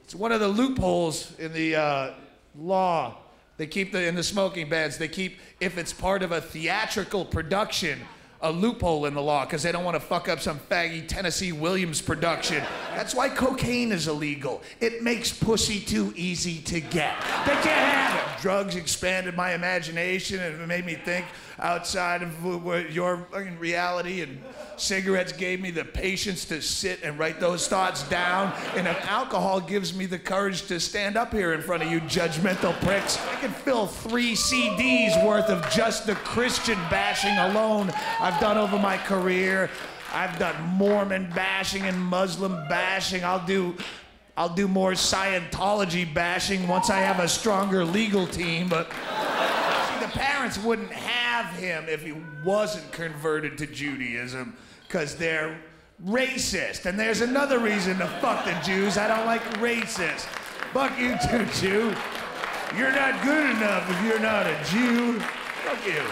It's one of the loopholes in the law. They keep in the smoking bans, they keep, if it's part of a theatrical production, a loophole in the law, because they don't want to fuck up some faggy Tennessee Williams production. That's why cocaine is illegal. It makes pussy too easy to get. They can't have it. Drugs expanded my imagination and it made me think outside of your fucking reality, and cigarettes gave me the patience to sit and write those thoughts down, and alcohol gives me the courage to stand up here in front of you judgmental pricks. I can fill 3 CDs worth of just the Christian bashing alone I've done over my career. I've done Mormon bashing and Muslim bashing. I'll do more Scientology bashing once I have a stronger legal team, but see, the parents wouldn't have him if he wasn't converted to Judaism, because they're racist. And there's another reason to fuck the Jews. I don't like racists. Fuck you too, Jew. You're not good enough if you're not a Jew. Fuck you.